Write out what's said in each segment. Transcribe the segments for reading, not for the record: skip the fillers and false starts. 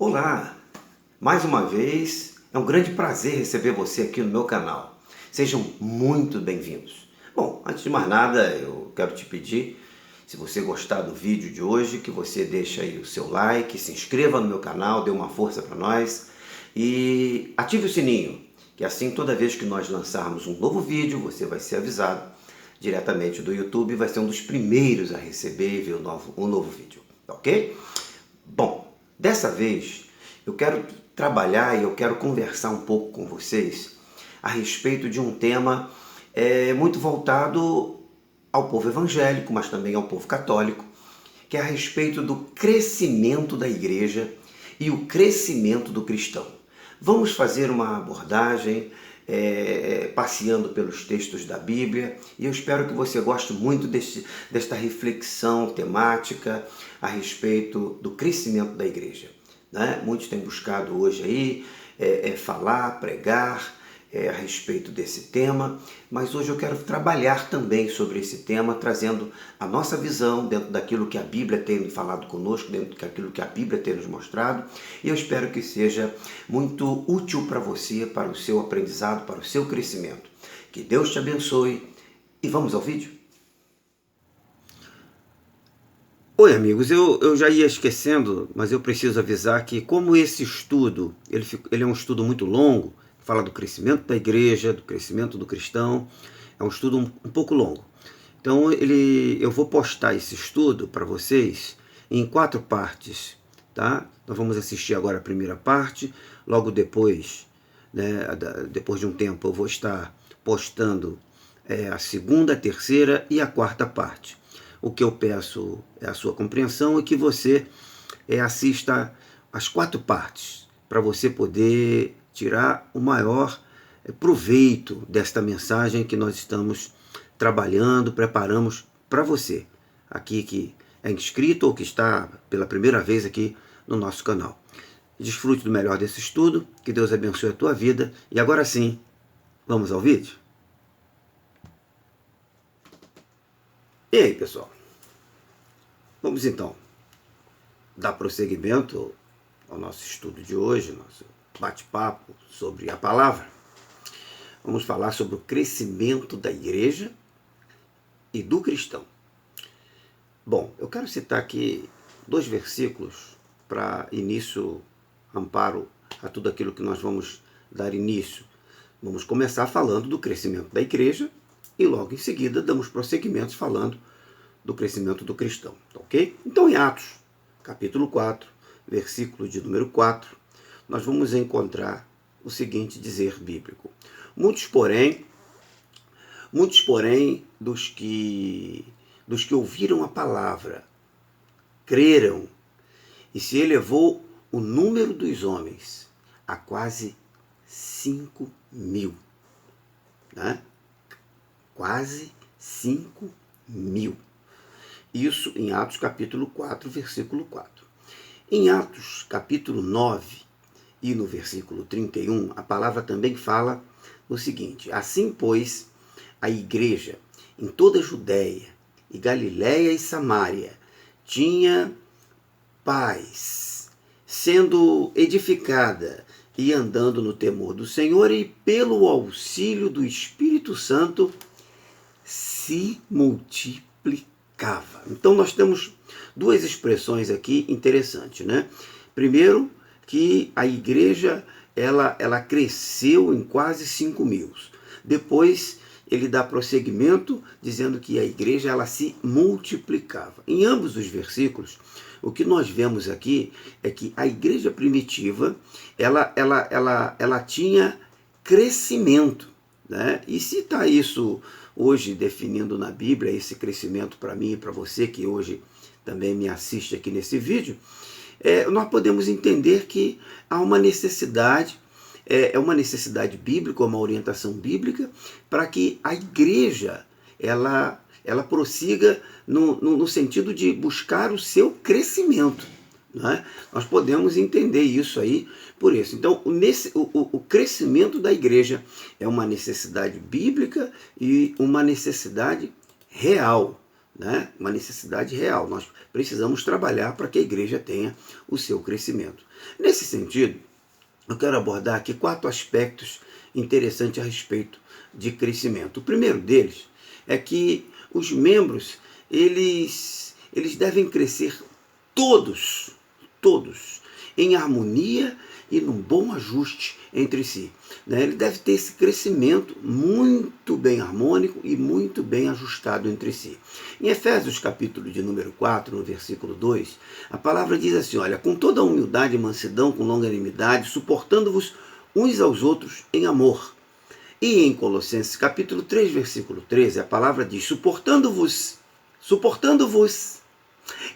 Olá! Mais uma vez, é um grande prazer receber você aqui no meu canal. Sejam muito bem-vindos. Bom, antes de mais nada, eu quero te pedir, se você gostar do vídeo de hoje, que você deixe aí o seu like, se inscreva no meu canal, dê uma força para nós e ative o sininho, que assim toda vez que nós lançarmos um novo vídeo, você vai ser avisado diretamente do YouTube, vai ser um dos primeiros a receber e ver um novo vídeo, ok? Bom, dessa vez eu quero trabalhar e eu quero conversar um pouco com vocês a respeito de um tema muito voltado ao povo evangélico, mas também ao povo católico, que é a respeito do crescimento da igreja e o crescimento do cristão. Vamos fazer uma abordagem passeando pelos textos da Bíblia e eu espero que você goste muito desta reflexão temática a respeito do crescimento da igreja. Né? Muitos têm buscado hoje aí falar, pregar a respeito desse tema, mas hoje eu quero trabalhar também sobre esse tema, trazendo a nossa visão dentro daquilo que a Bíblia tem falado conosco, dentro daquilo que a Bíblia tem nos mostrado, e eu espero que seja muito útil para você, para o seu aprendizado, para o seu crescimento. Que Deus te abençoe e vamos ao vídeo? Oi amigos, eu já ia esquecendo, mas eu preciso avisar que como esse estudo, ele é um estudo muito longo, fala do crescimento da igreja, do crescimento do cristão, é um estudo um pouco longo. Então eu vou postar esse estudo para vocês em 4 partes, tá? Nós vamos assistir agora a primeira parte, logo depois, né, depois de um tempo eu vou estar postando a segunda, a terceira e a quarta parte. O que eu peço é a sua compreensão e que você assista as 4 partes, para você poder tirar o maior proveito desta mensagem que nós estamos trabalhando, preparamos para você, aqui que é inscrito ou que está pela primeira vez aqui no nosso canal. Desfrute do melhor desse estudo, que Deus abençoe a tua vida, e agora sim, vamos ao vídeo? E aí, pessoal? Vamos então dar prosseguimento ao nosso estudo de hoje, nosso bate-papo sobre a palavra. Vamos falar sobre o crescimento da igreja e do cristão. Bom, eu quero citar aqui 2 versículos para início, amparo a tudo aquilo que nós vamos dar início. Vamos começar falando do crescimento da igreja e logo em seguida damos prosseguimentos falando do crescimento do cristão, ok? Então em Atos, capítulo 4, versículo de número 4, nós vamos encontrar o seguinte dizer bíblico. Muitos, porém, dos que ouviram a palavra, creram, e se elevou o número dos homens a quase 5.000. Né? Quase 5.000. Isso em Atos capítulo 4, versículo 4. Em Atos capítulo 9 e no versículo 31, a palavra também fala o seguinte: assim, pois, a igreja em toda a Judéia e Galiléia e Samária tinha paz, sendo edificada e andando no temor do Senhor, e pelo auxílio do Espírito Santo se multiplicava. Então nós temos 2 expressões aqui interessantes, né? Primeiro, que a igreja ela cresceu em quase 5.000. Depois ele dá prosseguimento dizendo que a igreja ela se multiplicava. Em ambos os versículos, o que nós vemos aqui é que a igreja primitiva ela tinha crescimento, né? E se está isso hoje definindo na Bíblia, esse crescimento para mim e para você que hoje também me assiste aqui nesse vídeo, nós podemos entender que há uma necessidade, uma necessidade bíblica, uma orientação bíblica, para que a igreja ela prossiga no sentido de buscar o seu crescimento. Né? Nós podemos entender isso aí por isso. Então, o crescimento da igreja é uma necessidade bíblica e uma necessidade real. né? Uma necessidade real. Nós precisamos trabalhar para que a igreja tenha o seu crescimento. Nesse sentido, eu quero abordar aqui 4 aspectos interessantes a respeito de crescimento. O primeiro deles é que os membros, eles devem crescer todos, em harmonia e num bom ajuste entre si. Ele deve ter esse crescimento muito bem harmônico e muito bem ajustado entre si. Em Efésios capítulo de número 4, no versículo 2, a palavra diz assim, olha, com toda a humildade e mansidão, com longanimidade, suportando-vos uns aos outros em amor. E em Colossenses capítulo 3, versículo 13, a palavra diz, suportando-vos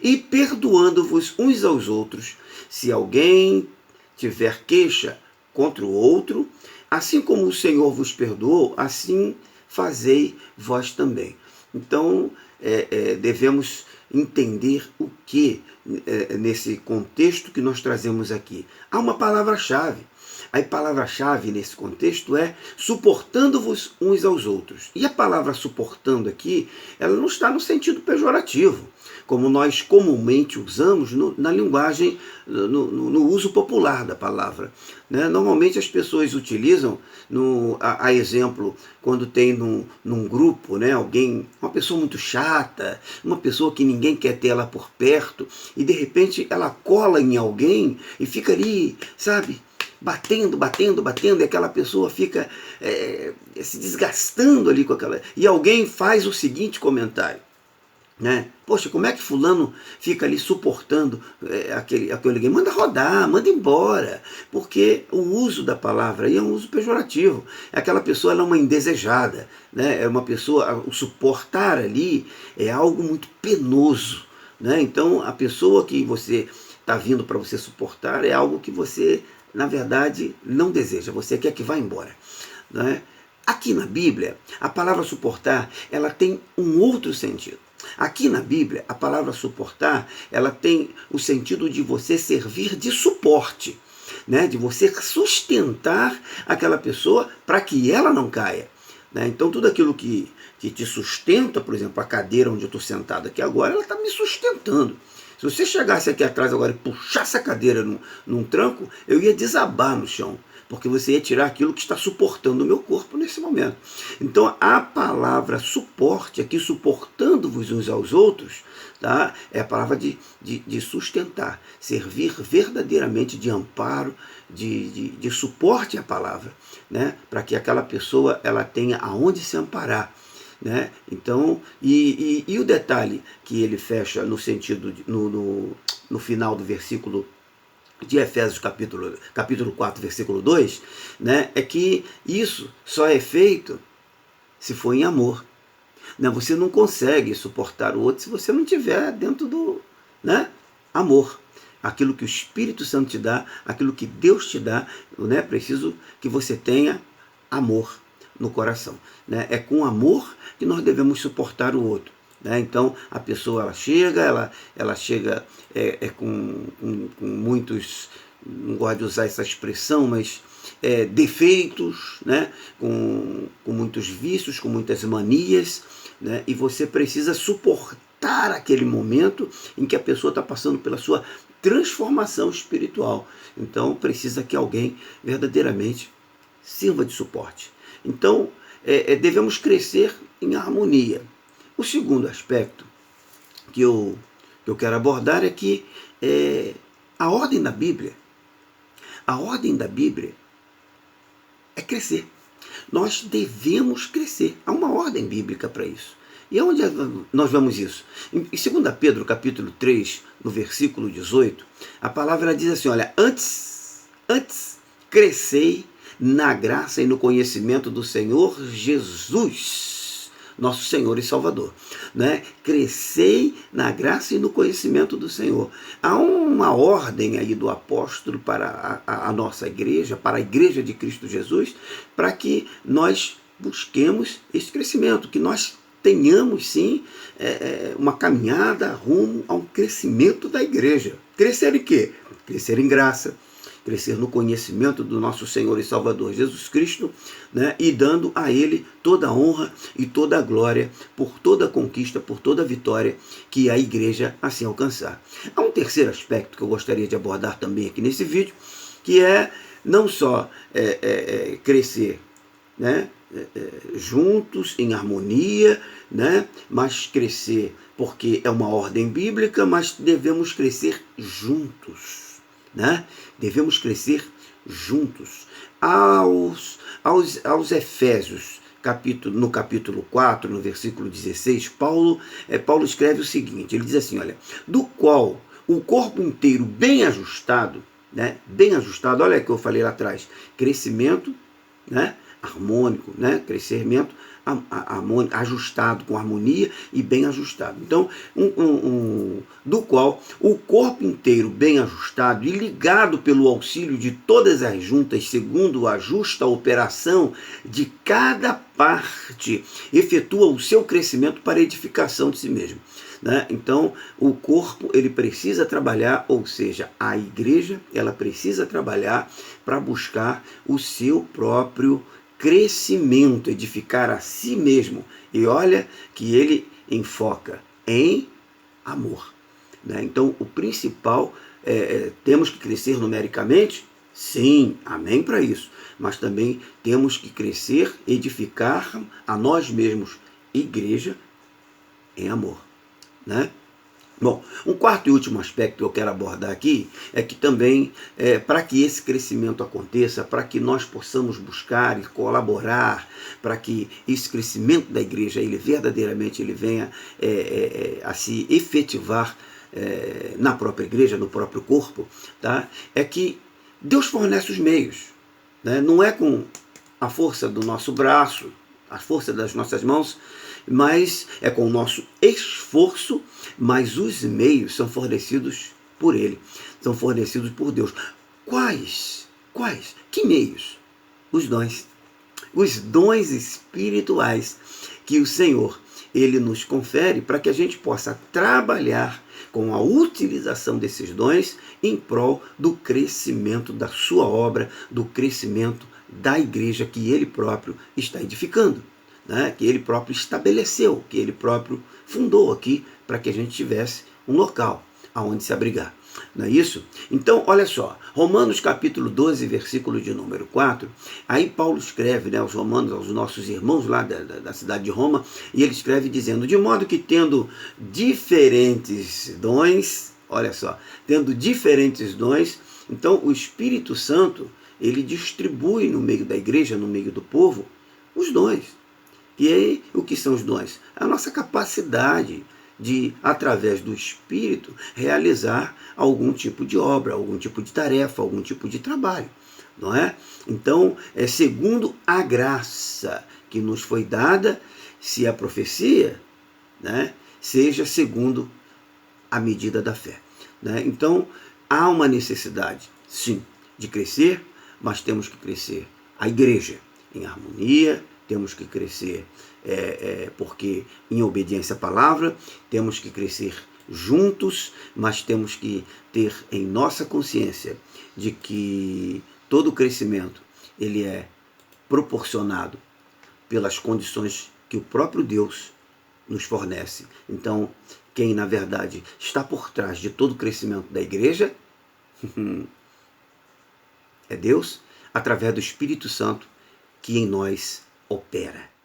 e perdoando-vos uns aos outros, se alguém tiver queixa contra o outro, assim como o Senhor vos perdoou, assim fazei vós também. Então, devemos entender o que nesse contexto que nós trazemos aqui. Há uma palavra-chave. A palavra-chave nesse contexto é suportando-vos uns aos outros. E a palavra suportando aqui, ela não está no sentido pejorativo, como nós comumente usamos na linguagem, no uso popular da palavra. Normalmente as pessoas utilizam, a exemplo, quando tem num grupo, alguém, uma pessoa muito chata, uma pessoa que ninguém quer ter ela por perto, e de repente ela cola em alguém e fica ali, sabe, batendo, e aquela pessoa fica se desgastando ali com aquela... E alguém faz o seguinte comentário, Poxa, como é que fulano fica ali suportando aquele alguém? Manda rodar, manda embora, porque o uso da palavra aí é um uso pejorativo. Aquela pessoa ela é uma indesejada, é uma pessoa, o suportar ali é algo muito penoso, Então a pessoa que você está vindo para você suportar é algo que você, na verdade, não deseja, você quer que vá embora, Aqui na Bíblia, a palavra suportar, ela tem um outro sentido. Aqui na Bíblia, a palavra suportar, ela tem o sentido de você servir de suporte, de você sustentar aquela pessoa para que ela não caia. Então, tudo aquilo que te sustenta, por exemplo, a cadeira onde eu estou sentado aqui agora, ela está me sustentando. Se você chegasse aqui atrás agora e puxasse a cadeira num tranco, eu ia desabar no chão, porque você ia tirar aquilo que está suportando o meu corpo nesse momento. Então, a palavra suporte, aqui suportando-vos uns aos outros, é a palavra de sustentar, servir verdadeiramente de amparo, de suporte à palavra, para que aquela pessoa ela tenha aonde se amparar. Então, e o detalhe que ele fecha no sentido, no final do versículo de Efésios capítulo 4, versículo 2, é que isso só é feito se for em amor. Você não consegue suportar o outro se você não estiver dentro do amor. Aquilo que o Espírito Santo te dá, aquilo que Deus te dá, é preciso que você tenha amor no coração. É com amor que nós devemos suportar o outro. Então a pessoa ela chega com muitos, não gosto de usar essa expressão, mas defeitos, com muitos vícios, com muitas manias, e você precisa suportar aquele momento em que a pessoa está passando pela sua transformação espiritual. Então precisa que alguém verdadeiramente sirva de suporte. Então devemos crescer em harmonia. O segundo aspecto que eu quero abordar é que a ordem da Bíblia é crescer. Nós devemos crescer. Há uma ordem bíblica para isso. E onde nós vemos isso? Em 2 Pedro, capítulo 3, no versículo 18, a palavra diz assim, olha, antes crescei na graça e no conhecimento do Senhor Jesus, nosso Senhor e Salvador. Crescei na graça e no conhecimento do Senhor. Há uma ordem aí do apóstolo para a nossa igreja, para a igreja de Cristo Jesus, para que nós busquemos esse crescimento, que nós tenhamos sim uma caminhada rumo a um crescimento da igreja. Crescer em quê? Crescer em graça, crescer no conhecimento do nosso Senhor e Salvador Jesus Cristo, né? E dando a Ele toda a honra e toda a glória por toda a conquista, por toda a vitória que a igreja assim alcançar. Há um terceiro aspecto que eu gostaria de abordar também aqui nesse vídeo, que é não só crescer, né, juntos, em harmonia, né, mas crescer porque é uma ordem bíblica, mas devemos crescer juntos, né? Devemos crescer juntos. Aos Efésios, no capítulo 4, no versículo 16, Paulo escreve o seguinte, ele diz assim, olha, do qual o corpo inteiro bem ajustado, né, bem ajustado, olha o que eu falei lá atrás, crescimento, né, harmônico, né, crescimento ajustado, com harmonia e bem ajustado. Então, do qual o corpo inteiro bem ajustado e ligado pelo auxílio de todas as juntas, segundo a justa operação de cada parte, efetua o seu crescimento para a edificação de si mesmo. Né? Então, o corpo ele precisa trabalhar, ou seja, a igreja ela precisa trabalhar para buscar o seu próprio crescimento, edificar a si mesmo. E olha que ele enfoca em amor. Né? Então, o principal temos que crescer numericamente? Sim, amém para isso. Mas também temos que crescer, edificar a nós mesmos, igreja, em amor. Né? Bom, um quarto e último aspecto que eu quero abordar aqui é que também, para que esse crescimento aconteça, para que nós possamos buscar e colaborar, para que esse crescimento da igreja ele verdadeiramente ele venha a se efetivar na própria igreja, no próprio corpo, tá? É que Deus fornece os meios, né? Não é com a força do nosso braço, a força das nossas mãos, mas é com o nosso esforço, mas os meios são fornecidos por Ele, são fornecidos por Deus. Quais? Que meios? Os dons. Os dons espirituais que o Senhor Ele nos confere para que a gente possa trabalhar com a utilização desses dons em prol do crescimento da sua obra, do crescimento da igreja que Ele próprio está edificando. Né, que ele próprio estabeleceu, que ele próprio fundou aqui para que a gente tivesse um local aonde se abrigar. Não é isso? Então, olha só, Romanos capítulo 12, versículo de número 4, aí Paulo escreve, né, aos romanos, aos nossos irmãos lá da cidade de Roma, e ele escreve dizendo, de modo que tendo diferentes dons, olha só, tendo diferentes dons, então o Espírito Santo, ele distribui no meio da igreja, no meio do povo, os dons. E aí, o que são os dons? A nossa capacidade de, através do Espírito, realizar algum tipo de obra, algum tipo de tarefa, algum tipo de trabalho. Não é? Então, é segundo a graça que nos foi dada, se a profecia, né, seja segundo a medida da fé. Né? Então, há uma necessidade, sim, de crescer, mas temos que crescer a igreja em harmonia, temos que crescer porque em obediência à palavra, temos que crescer juntos, mas temos que ter em nossa consciência de que todo crescimento ele é proporcionado pelas condições que o próprio Deus nos fornece. Então, quem na verdade está por trás de todo o crescimento da igreja é Deus, através do Espírito Santo que em nós opera.